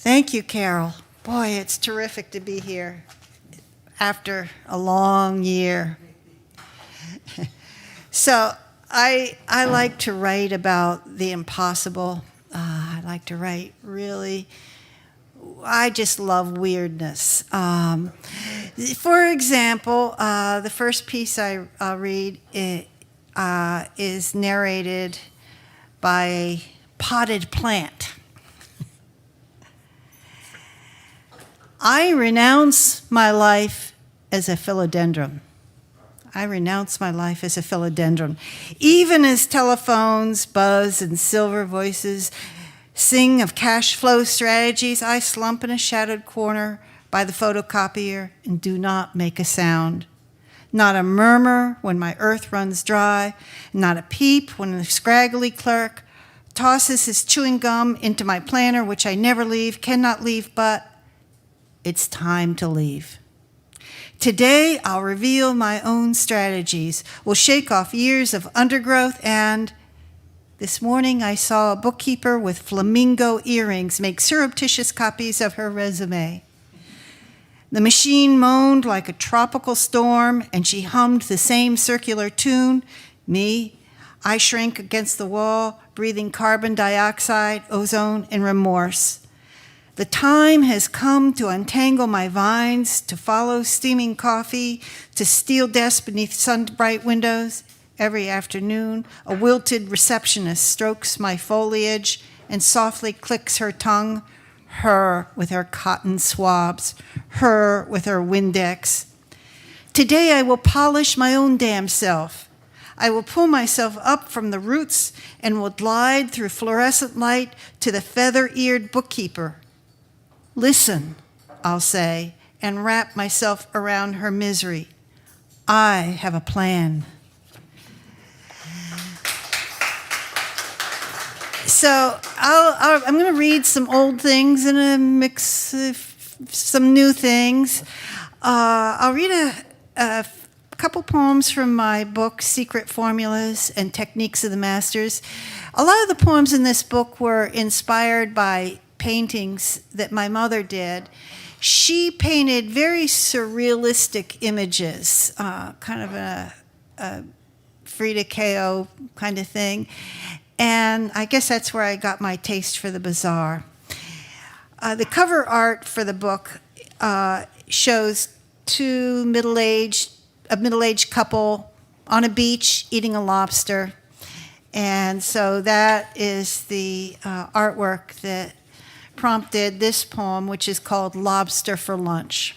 Thank you, Carol. Boy, it's terrific to be here after a long year. So I like to write about the impossible. I like to write really, I just love weirdness. For example, the first piece I'll read is narrated by a potted plant. I renounce my life as a philodendron. I renounce my life as a philodendron. Even as telephones buzz and silver voices sing of cash flow strategies, I slump in a shadowed corner by the photocopier and do not make a sound. Not a murmur when my earth runs dry, not a peep when the scraggly clerk tosses his chewing gum into my planner, which I never leave, cannot leave, but it's time to leave. Today, I'll reveal my own strategies. We'll shake off years of undergrowth, and this morning I saw a bookkeeper with flamingo earrings make surreptitious copies of her resume. The machine moaned like a tropical storm, and she hummed the same circular tune. Me, I shrank against the wall, breathing carbon dioxide, ozone, and remorse. The time has come to untangle my vines, to follow steaming coffee, to steal desks beneath sun-bright windows. Every afternoon, a wilted receptionist strokes my foliage and softly clicks her tongue, her with her cotton swabs, her with her Windex. Today I will polish my own damn self. I will pull myself up from the roots and will glide through fluorescent light to the feather-eared bookkeeper. Listen, I'll say, and wrap myself around her misery. I have a plan. So I'm going to read some old things and a mix of some new things. I'll read a couple poems from my book, Secret Formulas and Techniques of the Masters. A lot of the poems in this book were inspired by paintings that my mother did. She painted very surrealistic images, kind of a Frida Kahlo kind of thing. And I guess that's where I got my taste for the bizarre. The cover art for the book shows a middle-aged couple on a beach eating a lobster. And so that is the artwork that prompted this poem, which is called Lobster for Lunch.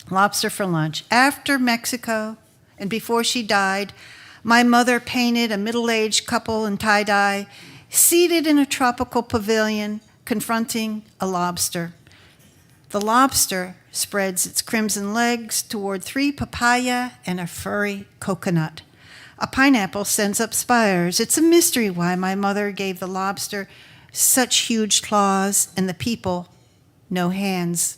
Lobster for Lunch. After Mexico, and before she died, my mother painted a middle-aged couple in tie-dye, seated in a tropical pavilion, confronting a lobster. The lobster spreads its crimson legs toward 3 papaya and a furry coconut. A pineapple sends up spires. It's a mystery why my mother gave the lobster such huge claws and the people no hands.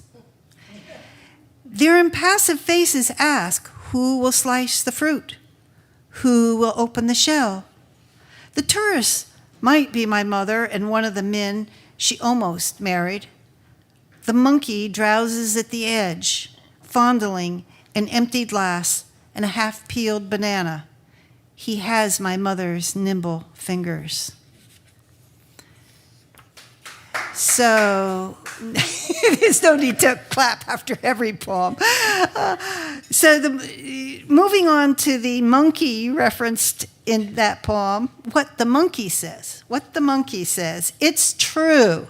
Their impassive faces ask, who will slice the fruit? Who will open the shell? The tourist might be my mother and one of the men she almost married. The monkey drowses at the edge, fondling an empty glass and a half-peeled banana. He has my mother's nimble fingers. So there's no need to clap after every poem. Moving on to the monkey referenced in that poem, what the monkey says. What the monkey says. It's true.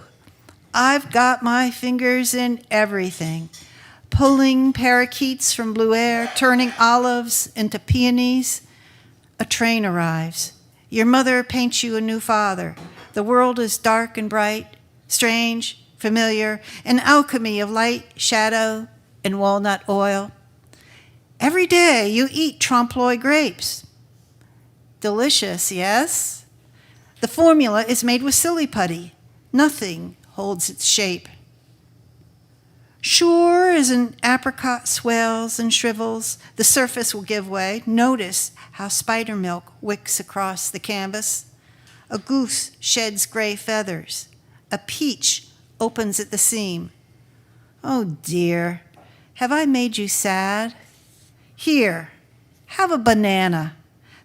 I've got my fingers in everything. Pulling parakeets from blue air, turning olives into peonies. A train arrives. Your mother paints you a new father. The world is dark and bright. Strange, familiar, an alchemy of light, shadow, and walnut oil. Every day you eat trompe-l'oeil grapes. Delicious, yes? The formula is made with silly putty. Nothing holds its shape. Sure as an apricot swells and shrivels, the surface will give way. Notice how spider milk wicks across the canvas. A goose sheds gray feathers. A peach opens at the seam. Oh dear, have I made you sad? Here, have a banana.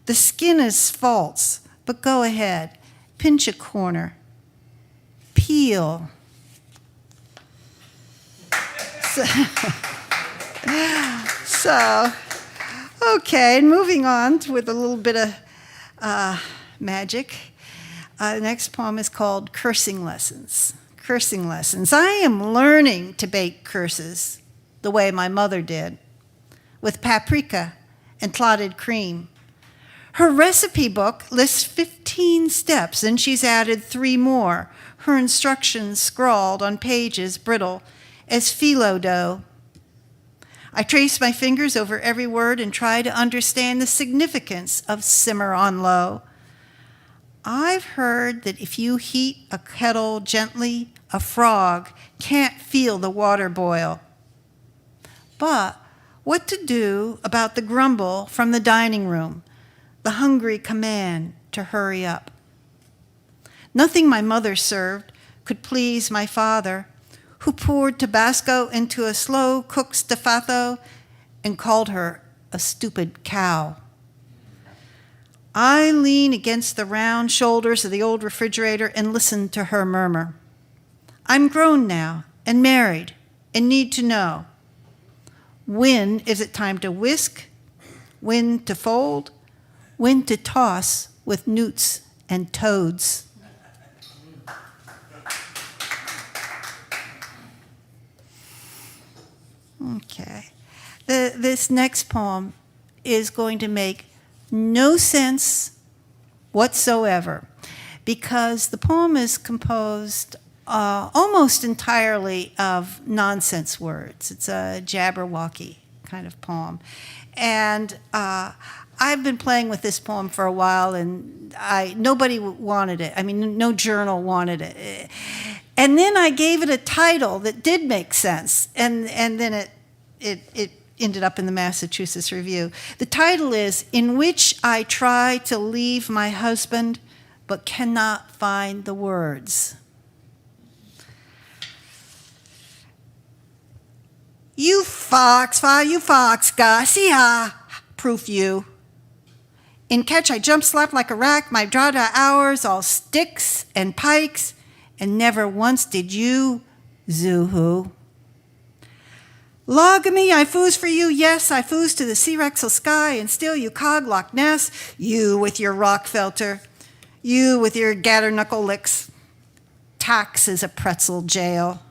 The skin is false, but go ahead, pinch a corner. Peel. So, okay, and moving on with a little bit of magic. The next poem is called Cursing Lessons. Cursing Lessons. I am learning to bake curses the way my mother did, with paprika and clotted cream. Her recipe book lists 15 steps, and she's added 3 more. Her instructions scrawled on pages brittle as phyllo dough. I trace my fingers over every word and try to understand the significance of simmer on low. I've heard that if you heat a kettle gently, a frog can't feel the water boil. But what to do about the grumble from the dining room, the hungry command to hurry up? Nothing my mother served could please my father, who poured Tabasco into a slow-cooked stafato and called her a stupid cow. I lean against the round shoulders of the old refrigerator and listen to her murmur. I'm grown now and married and need to know. When is it time to whisk? When to fold? When to toss with newts and toads? Okay. This next poem is going to make no sense whatsoever because the poem is composed almost entirely of nonsense words. It's a Jabberwocky kind of poem. And I've been playing with this poem for a while, and nobody wanted it. I mean, no journal wanted it. And then I gave it a title that did make sense, and then it ended up in the Massachusetts Review. The title is "In Which I Try to Leave My Husband, but Cannot Find the Words." You fox, ga, see ha, proof you. In catch I jump slap like a rack, my drada hours all sticks and pikes, and never once did you, zoo-hoo. Logamy, I foos for you, yes, I foos to the sea-rexel sky, and still you cog Loch Ness, you with your Rockfelter, you with your gatter-knuckle licks. Tax is a pretzel jail.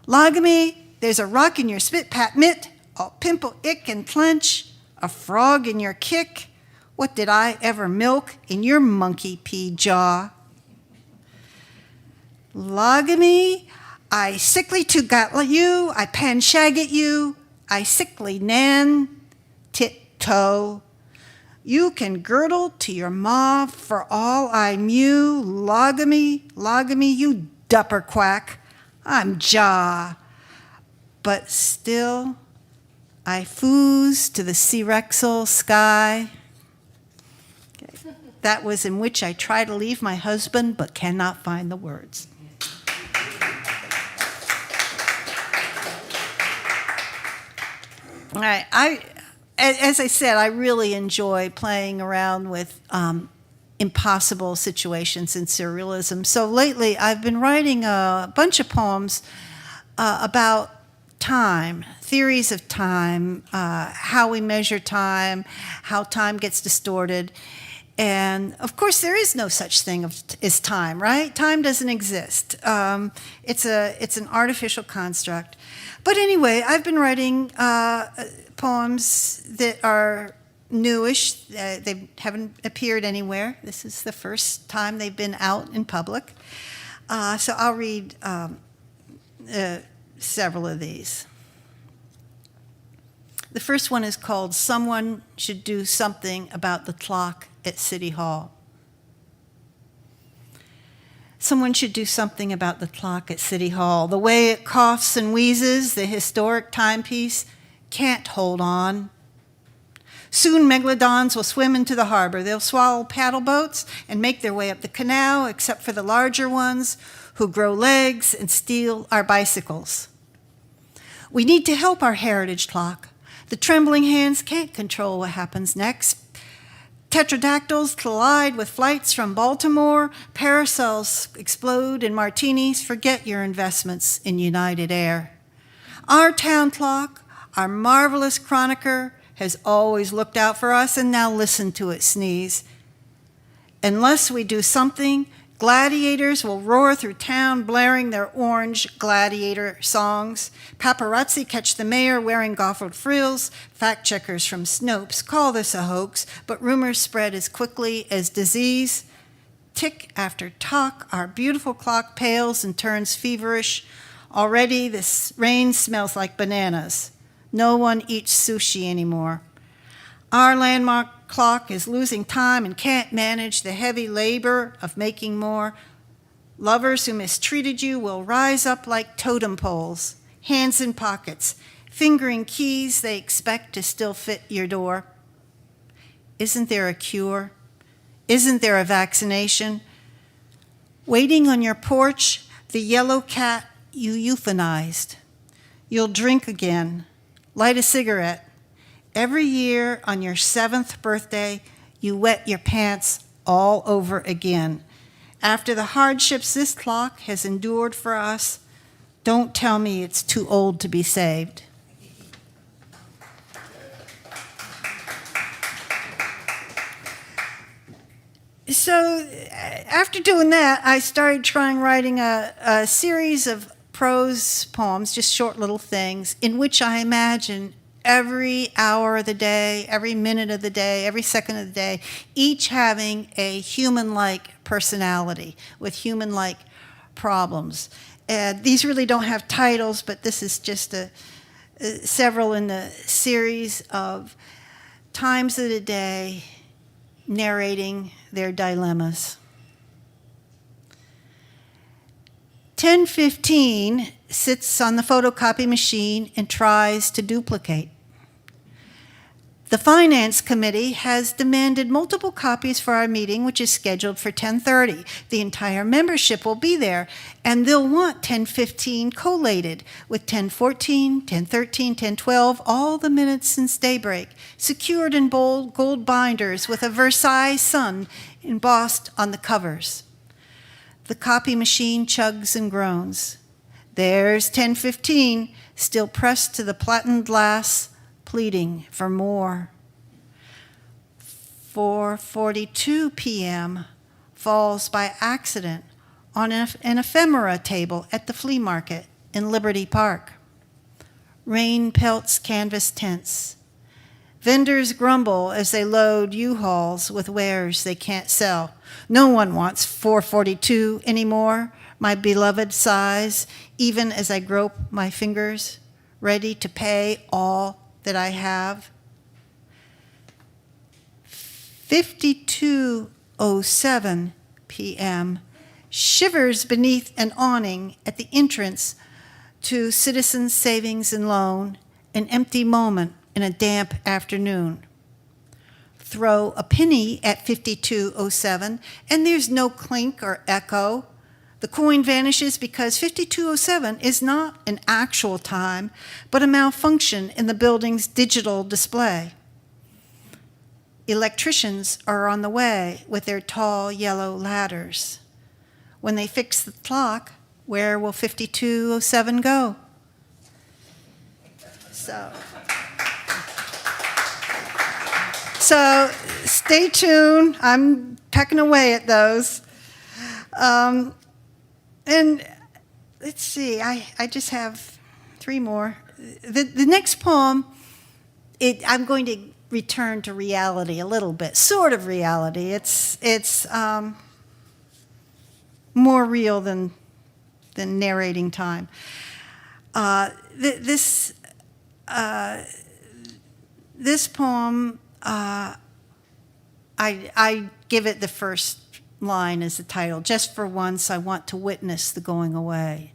Logamy, there's a rock in your spit-pat mitt, all pimple, ick, and clench, a frog in your kick. What did I ever milk in your monkey pea jaw? Logamy, I sickly to got you, I pan shag at you, I sickly nan tit toe. You can girdle to your maw for all I mew. Logamy, you dupper quack, I'm jaw. But still, I foos to the sea-rexel sky. Okay. That was In Which I Try to Leave My Husband, but Cannot Find the Words. All right, as I said, I really enjoy playing around with impossible situations in surrealism. So lately, I've been writing a bunch of poems about time, theories of time, how we measure time, how time gets distorted. And of course, there is no such thing as time, right? Time doesn't exist. It's an artificial construct. But anyway, I've been writing poems that are newish. They haven't appeared anywhere. This is the first time they've been out in public. So I'll read several of these. The first one is called Someone Should Do Something About the Clock at City Hall. Someone should do something about the clock at City Hall. The way it coughs and wheezes, the historic timepiece, can't hold on. Soon megalodons will swim into the harbor. They'll swallow paddle boats and make their way up the canal, except for the larger ones, who grow legs and steal our bicycles. We need to help our heritage clock. The trembling hands can't control what happens next. Tetradactyls collide with flights from Baltimore. Parasols explode in martinis. Forget your investments in United Air. Our town clock, our marvelous chronicker, has always looked out for us, and now listen to it sneeze. Unless we do something, gladiators will roar through town blaring their orange gladiator songs. Paparazzi catch the mayor wearing goffered frills. Fact checkers from Snopes call this a hoax, but rumors spread as quickly as disease. Tick after tock, our beautiful clock pales and turns feverish. Already this rain smells like bananas. No one eats sushi anymore. Our landmark clock is losing time and can't manage the heavy labor of making more. Lovers who mistreated you will rise up like totem poles, hands in pockets, fingering keys they expect to still fit your door. Isn't there a cure? Isn't there a vaccination? Waiting on your porch, the yellow cat you euthanized. You'll drink again, light a cigarette. Every year on your 7th birthday, you wet your pants all over again. After the hardships this clock has endured for us, don't tell me it's too old to be saved. So after doing that, I started writing a series of prose poems, just short little things, in which I imagine every hour of the day, every minute of the day, every second of the day, each having a human-like personality with human-like problems. And these really don't have titles, but this is just several in the series of times of the day narrating their dilemmas. 10:15 sits on the photocopy machine and tries to duplicate. The Finance Committee has demanded multiple copies for our meeting, which is scheduled for 10:30. The entire membership will be there, and they'll want 10:15 collated with 10:14, 10:13, 10:12, all the minutes since daybreak, secured in bold gold binders with a Versailles sun embossed on the covers. The copy machine chugs and groans. There's 10:15, still pressed to the platinum glass, pleading for more. 4:42 p.m. falls by accident on an ephemera table at the flea market in Liberty Park. Rain pelts canvas tents. Vendors grumble as they load U-Hauls with wares they can't sell. No one wants 442 anymore, my beloved size, even as I grope my fingers, ready to pay all that I have. 52:07 p.m. shivers beneath an awning at the entrance to Citizens Savings and Loan, an empty moment in a damp afternoon. Throw a penny at 52:07, and there's no clink or echo. The coin vanishes because 52:07 is not an actual time, but a malfunction in the building's digital display. Electricians are on the way with their tall yellow ladders. When they fix the clock, where will 52:07 go? So stay tuned. I'm pecking away at those. And let's see, I just have 3 more. The next poem, I'm going to return to reality a little bit, sort of reality. It's more real than narrating time. This poem, I give it the first line as the title. Just for once, I want to witness the going away.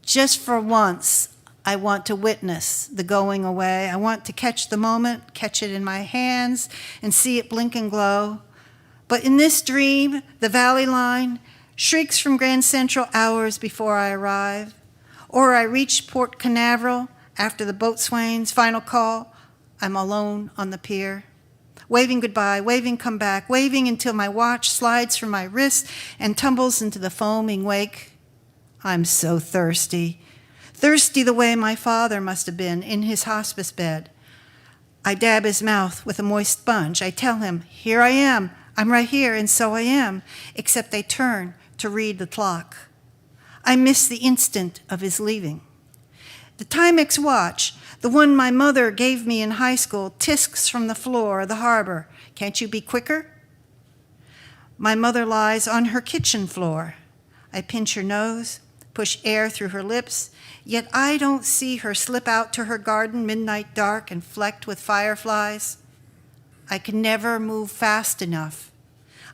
Just for once, I want to witness the going away. I want to catch the moment, catch it in my hands, and see it blink and glow. But in this dream, the valley line shrieks from Grand Central hours before I arrive, or I reach Port Canaveral after the boatswain's final call. I'm alone on the pier, waving goodbye, waving come back, waving until my watch slides from my wrist and tumbles into the foaming wake. I'm so thirsty, thirsty the way my father must have been in his hospice bed. I dab his mouth with a moist sponge. I tell him, here I am, I'm right here, and so I am, except I turn to read the clock. I miss the instant of his leaving. The Timex watch, the one my mother gave me in high school, tisks from the floor of the harbor. Can't you be quicker? My mother lies on her kitchen floor. I pinch her nose, push air through her lips, yet I don't see her slip out to her garden, midnight dark and flecked with fireflies. I can never move fast enough.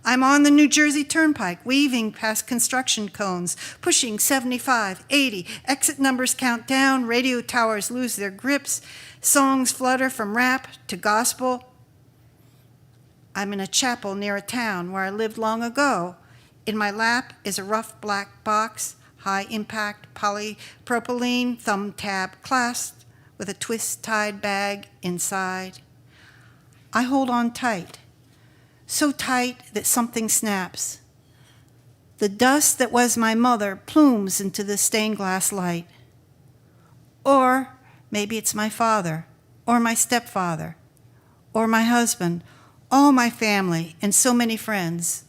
I'm on the New Jersey Turnpike, weaving past construction cones, pushing 75, 80, exit numbers count down, radio towers lose their grips, songs flutter from rap to gospel. I'm in a chapel near a town where I lived long ago. In my lap is a rough black box, high-impact polypropylene thumb tab clasped with a twist-tied bag inside. I hold on tight, so tight that something snaps. The dust that was my mother plumes into the stained glass light. Or maybe it's my father, or my stepfather, or my husband, all my family, and so many friends.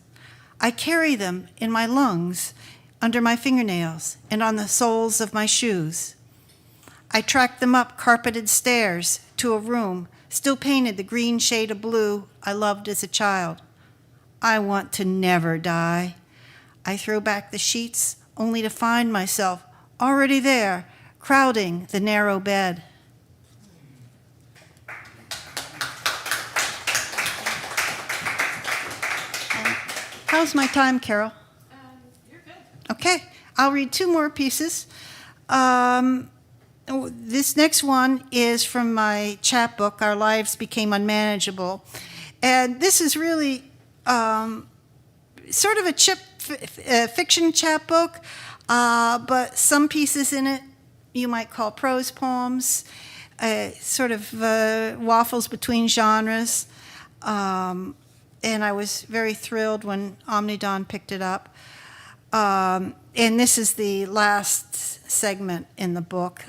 I carry them in my lungs, under my fingernails, and on the soles of my shoes. I track them up carpeted stairs to a room still painted the green shade of blue I loved as a child. I want to never die. I throw back the sheets only to find myself already there, crowding the narrow bed. How's my time, Carol? You're good. Okay, I'll read two more pieces. This next one is from my chapbook, Our Lives Became Unmanageable. And this is really sort of a fiction chapbook, but some pieces in it you might call prose poems, sort of waffles between genres. And I was very thrilled when Omnidon picked it up. And this is the last segment in the book.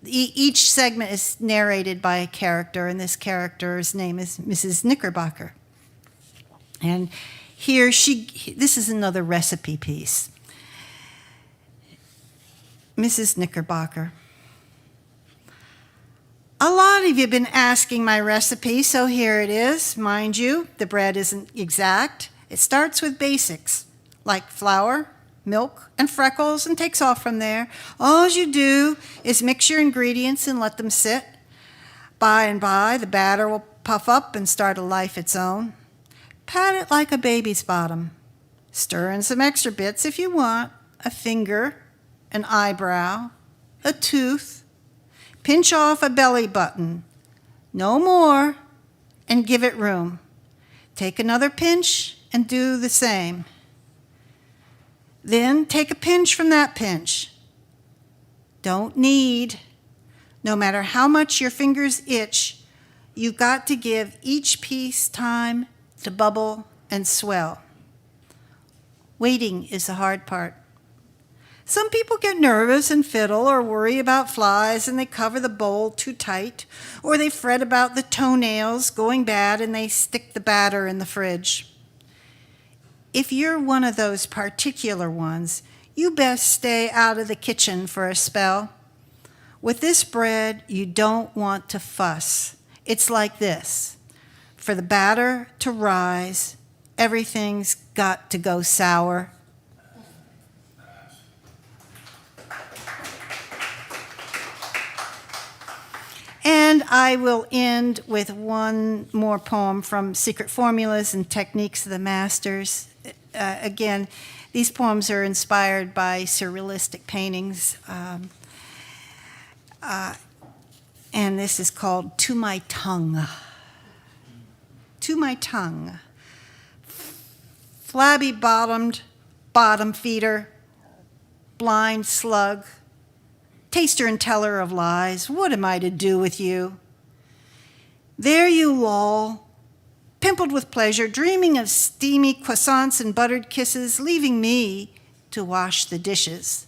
Each segment is narrated by a character, and this character's name is Mrs. Knickerbocker. And here this is another recipe piece. Mrs. Knickerbocker. A lot of you have been asking my recipe, so here it is. Mind you, the bread isn't exact. It starts with basics, like flour, milk, and freckles, and takes off from there. All you do is mix your ingredients and let them sit. By and by, the batter will puff up and start a life its own. Pat it like a baby's bottom. Stir in some extra bits if you want, a finger, an eyebrow, a tooth. Pinch off a belly button, no more, and give it room. Take another pinch and do the same. Then take a pinch from that pinch. Don't knead. No matter how much your fingers itch, you've got to give each piece time to bubble and swell. Waiting is the hard part. Some people get nervous and fiddle or worry about flies and they cover the bowl too tight, or they fret about the toenails going bad and they stick the batter in the fridge. If you're one of those particular ones, you best stay out of the kitchen for a spell. With this bread, you don't want to fuss. It's like this. For the batter to rise, everything's got to go sour. And I will end with one more poem from Secret Formulas and Techniques of the Masters. Again, these poems are inspired by surrealistic paintings. And this is called To My Tongue. To my tongue. Flabby-bottomed, bottom feeder, blind slug, taster and teller of lies, what am I to do with you? There you loll, pimpled with pleasure, dreaming of steamy croissants and buttered kisses, leaving me to wash the dishes.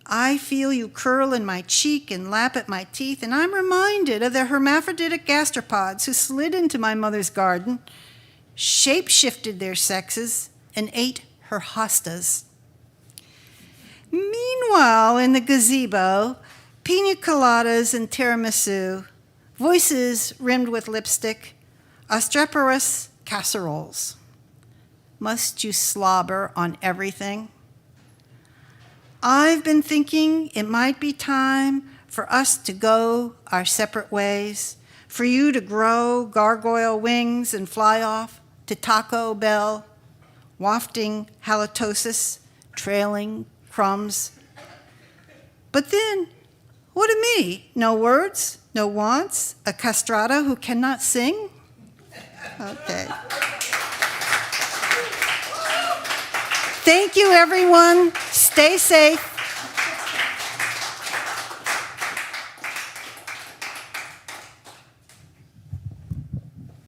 I feel you curl in my cheek and lap at my teeth, and I'm reminded of the hermaphroditic gastropods who slid into my mother's garden, shape-shifted their sexes, and ate her hostas. Meanwhile, in the gazebo, pina coladas and tiramisu, voices rimmed with lipstick, obstreperous casseroles. Must you slobber on everything? I've been thinking it might be time for us to go our separate ways, for you to grow gargoyle wings and fly off to Taco Bell, wafting halitosis, trailing crumbs. But then, what of me? No words, no wants, a castrata who cannot sing? Okay. Thank you, everyone. Stay safe.